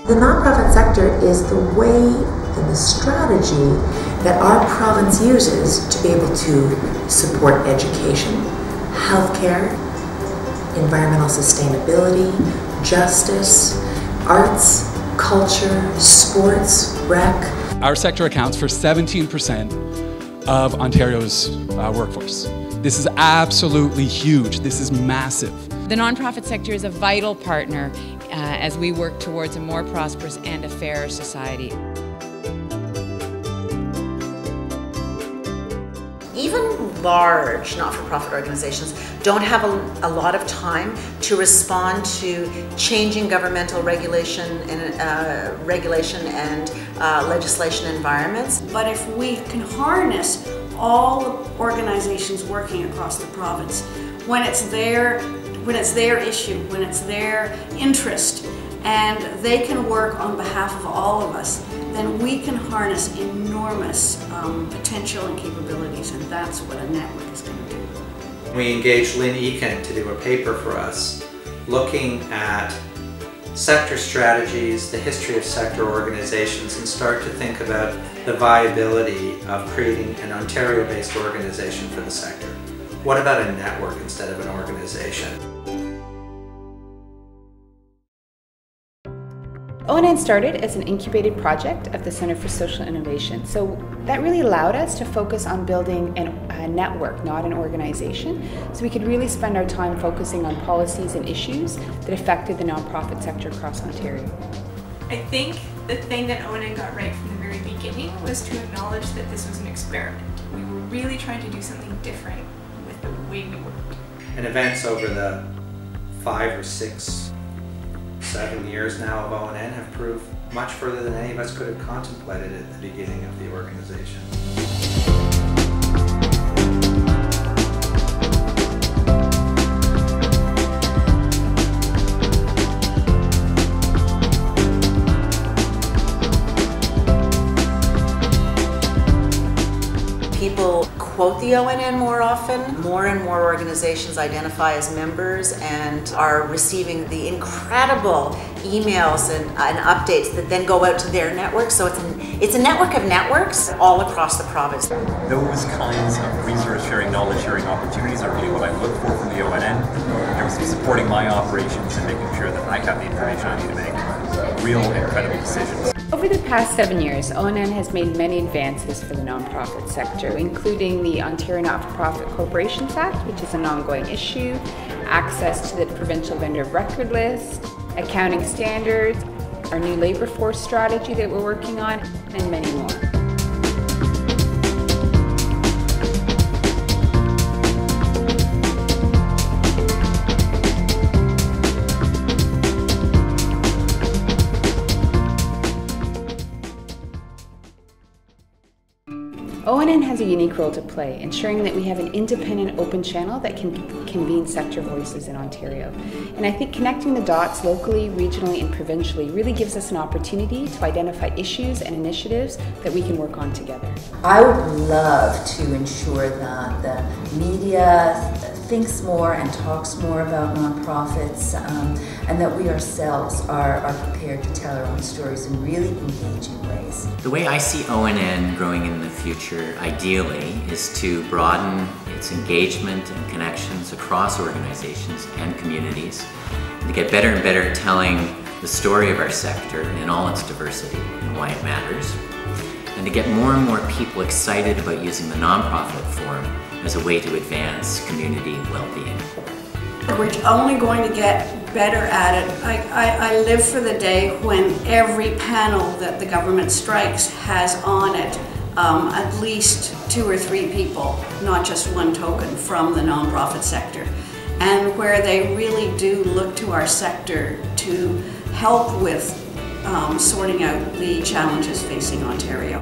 The nonprofit sector is the way and the strategy that our province uses to be able to support education, healthcare, environmental sustainability, justice, arts, culture, sports, rec. Our sector accounts for 17% of Ontario's workforce. This is absolutely huge. This is massive. The nonprofit sector is a vital partner as we work towards a more prosperous and a fairer society. Even large not-for-profit organizations don't have a lot of time to respond to changing governmental regulation and legislation environments. But if we can harness all organizations working across the province, when it's their issue, when it's their interest, and they can work on behalf of all of us, then we can harness enormous potential and capabilities, and that's what a network is going to do. We engaged Lynn Eakin to do a paper for us looking at sector strategies, the history of sector organizations, and start to think about the viability of creating an Ontario-based organization for the sector. What about a network instead of an organization? ONN started as an incubated project of the Centre for Social Innovation, so that really allowed us to focus on building a network, not an organization, so we could really spend our time focusing on policies and issues that affected the nonprofit sector across Ontario. I think the thing that ONN got right from the very beginning was to acknowledge that this was an experiment. We were really trying to do something different with the way we worked. And events over the 5 or 6, 7 years now of ONN have proved much further than any of us could have contemplated at the beginning of the organization. People quote the ONN more often. More and more organizations identify as members and are receiving the incredible emails and updates that then go out to their network. So it's a network of networks all across the province. Those kinds of resource sharing, knowledge sharing opportunities are really what I look for from the ONN. In terms of supporting my operations and making sure that I have the information I need to make real and credible decisions. Over the past 7 years, ONN has made many advances for the nonprofit sector, including the Ontario Not-for-Profit Corporations Act, which is an ongoing issue, access to the Provincial Vendor of Record list, accounting standards, our new labour force strategy that we're working on, and many more. ONN has a unique role to play, ensuring that we have an independent, open channel that can convene sector voices in Ontario. And I think connecting the dots locally, regionally, and provincially really gives us an opportunity to identify issues and initiatives that we can work on together. I would love to ensure that the media thinks more and talks more about nonprofits, and that we ourselves are prepared to tell our own stories in really engaging ways. The way I see ONN growing in the future, ideally, is to broaden its engagement and connections across organizations and communities, and to get better and better at telling the story of our sector in all its diversity and why it matters, and to get more and more people excited about using the nonprofit forum as a way to advance community well-being. We're only going to get better at it. I live for the day when every panel that the government strikes has on it at least 2 or 3 people, not just one token, from the nonprofit sector, and where they really do look to our sector to help with sorting out the challenges facing Ontario.